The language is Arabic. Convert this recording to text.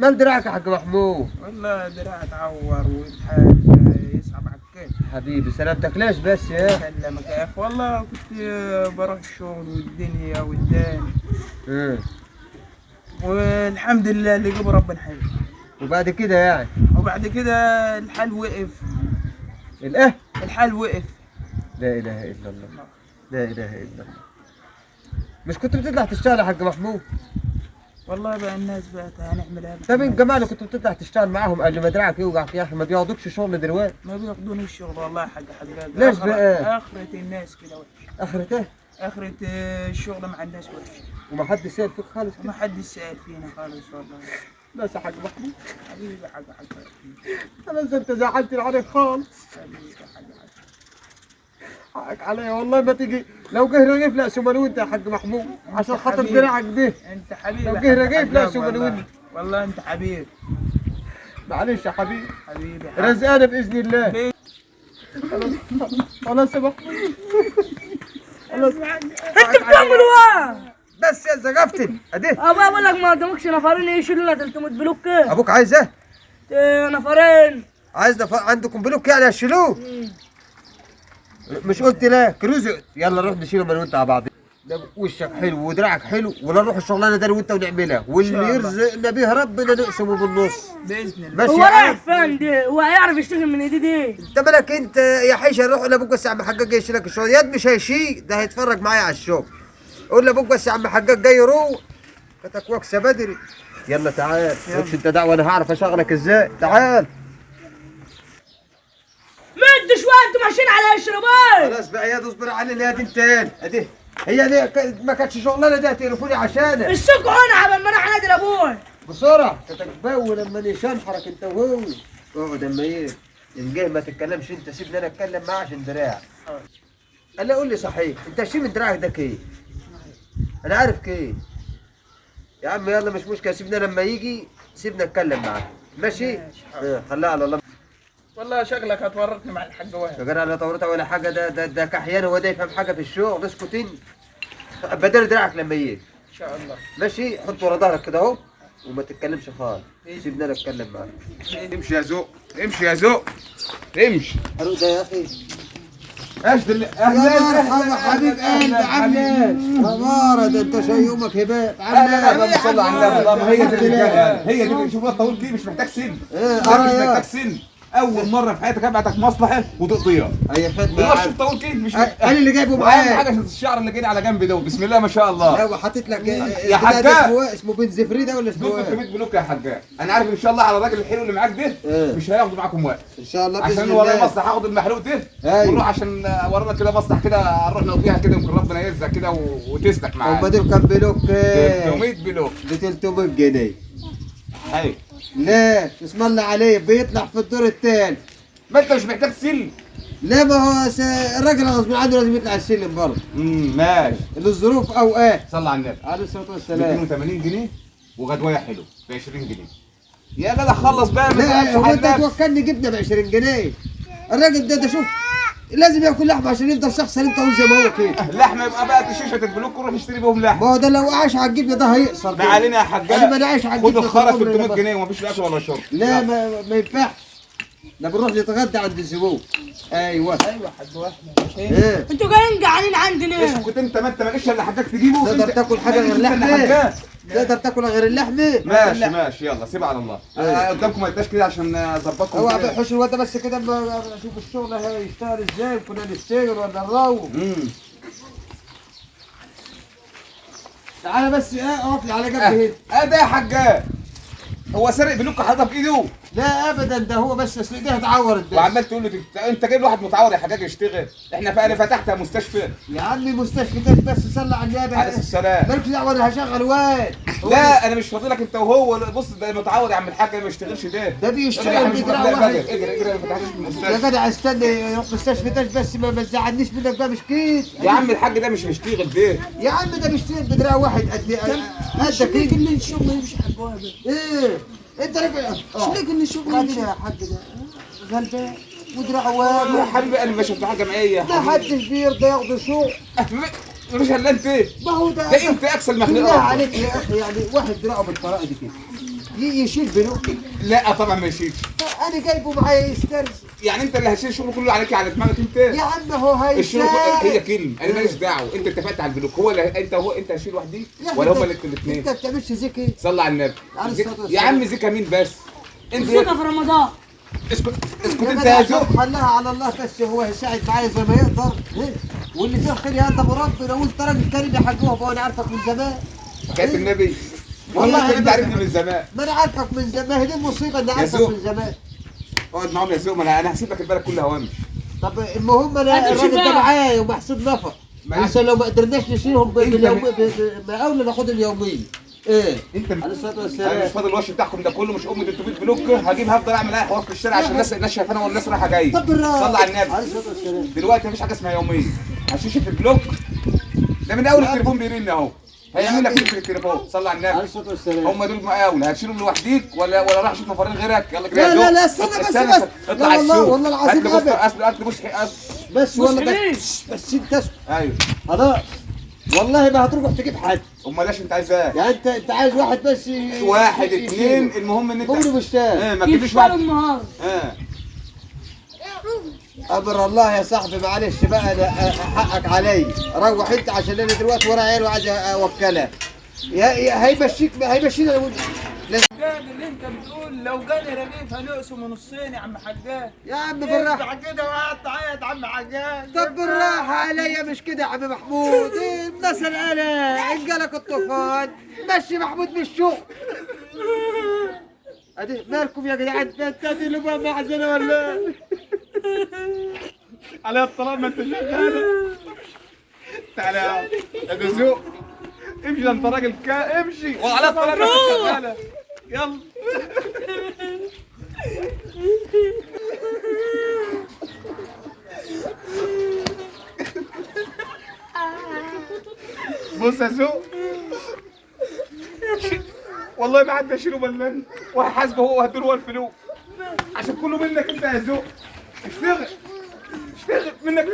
مال دراعك يا حاج محمود؟ والله دراعي اتعور والحال يصعب على الكيف. حبيبي سلامتك ليش بس يا؟ سلمك يا اخي، والله كنت بروح الشغل والدنيا والدان، والحمد لله اللي جاب ربنا حلو. وبعد كده يعني؟ وبعد كده الحال وقف. الايه؟ الحال وقف. لا اله الا الله، لا اله الا الله. مش كنت بتطلع تشتغل يا حاج محمود؟ والله بقى الناس بقت هنعملها. طب انت جماعه كنت بتطلع تشتغل معاهم قبل ما دراعك يوجعك يا اخي، ما بياخدوكش شغل دلوقتي؟ ما بياخدوني الشغل والله يا حاج حجاج. ليش بقى؟ اخرة الناس كده وحشه. اخرة ايه؟ اخرة الشغل مع الناس وحشه. وما حد سال فيك خالص؟ وما حد سأل فينا خالص والله. بس يا حاج محمود حبيبي يا حاج حجاج. انا انت زعلتني عليك خالص. حبيبي يا حاج حجاج. حقك عليا والله، ما تيجي لو جه رغيف لا سمن وانت يا حاج محمود عشان خاطر حبيبي. دراعك ده. انت حبيبي لو يا جه حاج رغيف لا حجاج سمن والله. وانت. والله انت حبيبي. معلش يا حبيبي. حبيبي يا حاج. رزقانه باذن الله. خلاص خلاص يا محمود. خلاص. انت بتعملوا ايه؟ بس يا زقفتني ادي. ابا بقول لك ما قدامكش نفرين يشيلوا لنا 300 بلوك. ابوك عايز ايه؟ نفرين. عايز عندكم بلوك يعني هتشيلوه؟ مش قلت لا كروزو؟ يلا نروح نشيله من وانت على بعض. ده وشك حلو ودراعك حلو، ولا نروح الشغلانه دي انا وانت ونعملها، واللي يرزقنا بيها ربنا نقسمه بالنص باذن الله. ماشي هو يا رايح عم. فين دي؟ هو هيعرف يشتغل من ايدي دي؟ انت مالك انت يا حيشه؟ روح لابوك بس يا عم حجاج جاي يشيلك الشغل، ياد مش هيشيل ده هيتفرج معايا على الشغل. قول لابوك بس يا عم حجاج جاي يروح، كتك وكسه بدري. يلا تعال، مالكش انت دعوه، انا هعرف اشغلك ازاي. تعال مد شويه انتوا ماشيين على اشربين. خلاص بقى، ياد اصبر علينا ياد انت. ادي هي دي ما كانتش شغلانه دي هتقرفوني عشانك. السوق هنا عبال ما اروح انادي لابوي. بسرعه كتك بو لما نشنحرك انت وهو. اقعد اما ايه نجيه، ما تتكلمش انت، سيبني انا اتكلم معاه عشان دراعك. قال لي قول لي صحيح انت شيل من دراعك ده كيف؟ انا عارف كيف يا عم. يلا مش مشكله، سيبنا لما يجي، سيبنا اتكلم معاه ماشي. خليها على الله. والله شغلك هتورطني مع الحاج وائل. شغال على طورتها ولا حاجه، ده كحيان، هو ده يفهم حاجه في الشغل. اسكت انت، بدل دراعك لما يجي ان شاء الله. ماشي. حط ورا ظهرك كده اهو وما تتكلمش خالص، سيبنا انا اتكلم معاه. امشي يا ذوق، امشي يا ذوق، امشي. حلو ده يا اخي. ايش دل يا مرحبا حبيب قلبي، عامل ايه؟ اماره ده انت شيومك هباب. اللهم صل على النبي. اللهم هي دي الرجاله، هي دي. شوف الطاول دي مش محتاج سن. ده مش محتاج سن. اول مره في حياتك ابعتك مصلحه وتقضيها. هي خدمه. والله شوف طاول كده مش انا اللي جايبه اهم معايا. حاجه الشعر اللي جاي على جنب ده، بسم الله ما شاء الله. هو حاطط لك يا حاجة. اسمه بن زفري ده ولا اسمه دول ايه؟ 300 بلوك يا حاج. انا عارف ان شاء الله على الراجل الحلو اللي معاك ده مش هياخدوا معاكم وقت. ان شاء الله باذن عشان الله. ورايا مصلحه هاخد المحروق ده ونروح عشان ورانا كده مصلحه كده نروح نقضيها كده، يمكن ربنا يرزق كده وتسلك معانا. هم دول كام بلوك؟ 300 بلوك ب 300 جنيه. ايوه. ليه؟ اسم الله عليه بيطلع في الدور الثاني. ما انت مش محتاج سلم. لا ما هو الراجل غصب عنه لازم يطلع السلم برضه. ماشي. للظروف اوقات. صلى على النبي عليه الصلاه والسلام. 280 جنيه وغدوايه حلو ب 20 جنيه. يا جدع خلص بقى. لا هو انت توكلني جبنه ب 20 جنيه. الراجل ده شوف لازم ياكل لحمه عشان يفضل شخص انت زي ما هو كده. لحمه يبقى بقى شيشه البلوك وروح اشتري بهم لحمه. ما هو ده لو عاش على الجبنه ده هيقصر. ما علينا يا حاج. انا ما عايش على خد الجبنه. الخرا 300 جنيه ومفيش اكل ولا شرب. لا ما ينفعش. ده بنروح نتغدى عند الزبون. ايوه ايوه حاج واحد. ايه انتوا جايين جعانين عندنا. ايش كنت انت ما انت مالكش الا حاجات تجيبه. تقدر تاكل حاجه غير اللحمه؟ تقدر تاكل غير اللحمه؟ ماشي ماشي يلا سيب على الله. قدامكم ما يبقاش كده عشان اظبطكم. اوعى بيحوش الواد بس كده اشوف الشغل هيشتغل ازاي، كنا نشتغل ولا نروح. تعالى بس اقف لي على جنب هنا. ده يا حاج. هو سارق بلوك حضرتك بايده؟ لا ابدا، ده هو بس اصل ايديها اتعورت بس. وعمال تقول له انت جايب واحد متعور يا حجاج يشتغل. انا فتحت مستشفى. يا عمي مستشفى ده بس صلى على النبي. عليه السلام. مالكش دعوه انا هشغل واد. لا انا مش فاضي لك انت وهو. بص ده متعور يا عم الحاج ما بيشتغلش ده. ده بيشتغل بدراع واحد. اجري انا ما فتحتش يا المستشفى. جدع استنى يروح مستشفى ده بس ما تزعلنيش منك بقى. مش كده يا عم الحاج ده مش هيشتغل ده. يا عم ده بيشتغل بدراع واحد قدك ليك ان الشغل ما يمشي حاج واحد. ايه انت راجل. مش ليك ان الشغل بعدين يمشي. يا حاج ده غلبان ودراع يا واحد. حبيبي انا ما شفت حاجه معايا. ده محدش بيرضى ياخده شغل. مش هلا انت ما هو ده ده انت اكسل بالله مخلوق. عليك يا اخي، يعني واحد دراعه بالطريقه دي كده يشيل بنوك. لا طبعا ما يشيلش. انا جايبه معايا يسترزق. يعني انت اللي هشيل الشغل كله عليك على دماغك انت. يا عم هو الشغل هيساعد. هي كلمه انا ماليش دعوه، انت اتفقت على البنوك، هو اللي انت هشيل وحدي يا ولا أخي هما انت الاثنين؟ ما بتعملش زكي. صلى على النبي. عليه الصلاة والسلام. يا عم زكا مين بس؟ انت الزكاة في رمضان. اسكت اسكت يا انت جدع يا زوق. خليها على الله بس، هو هيساعد معايا زي ما يقدر. واللي فيه خير يهدى بربنا، وانت راجل كريم يا حاج وهبه، وانا عارفك من زمان. حكايه النبي والله والله انت أنا عارفني من زمان. ما انا عارفك من زمان، هي دي المصيبه اني عارفك زوق. من زمان. اقعد معاهم يا زوق، ما انا هسيب لك البلد كلها وامشي. طب المهم انا هاتوا الراجل ده شباب. معايا ومحسوب نفر، ماشي. عشان لو ما قدرناش نشيلهم انت باليوميه ناخد اليوميه. ايه انت عليه الصلاه انا مش والسلام. فاضي الوش بتاعكم ده كله، مش 300 بلوك هجيب هفضل اعمل اي حوار في الشارع عشان الناس شايفانا والناس رايحه جايه. طب بالراحه. صلى على النبي. عليه الصلاه والسلام. دلوقتي مفيش حاجه اسمها يوميه، هشيشه البلوك ده من اول التليفون بيرن اهو، هيعمل لك في التليفون. صلى على عليه النبي. الصلاه والسلام. هم دول مقاول، هتشيلهم لوحديك ولا راح اشوف نفرين غيرك؟ يلا كده لا يا لا زوق. لا استنى بس. اطلع لا على والله السوق. والله العظيم هات لي ابدا. هات لي بص بس والله مسلمين. بس انت اسكت. ايوه. خلاص والله ما هتروح تجيب حد. امال ليش انت عايز ايه؟ يعني انت عايز واحد بس واحد اثنين، المهم ان انت قولوا مش تاني. ما تجيبليش يفطروا واحد. النهار. امر الله يا صاحبي، معلش بقى انا حقك علي. روح انت عشان انا دلوقتي ورا عيال وعايز اوكلها. هيمشينا لو حجاج اللي انت بتقول لو جاني رغيف هنقسمه نصين يا عم حجاج. يا عم انت بالراحه. كده وقعدت تعيط يا عم حجاج. طب بالراحه عليا مش كده يا عم محمود. المثل انا ان جالك الطوفان مشي محمود من الشغل. ادي مالكم يا جدعان؟ انت دي لبقى محزنه ولا إيه؟ على الطلاق ما انت شغال. تعالى يا دزوق، امشي ده انت راجل امشي وعلى الطلاق ما انت شغاله. يلا بص يا زوق، والله ما حد هيشيله بلان وهحاسبه هو وهديله هو الفلوس عشان كله منك انت يا زوق. اشتغل منك.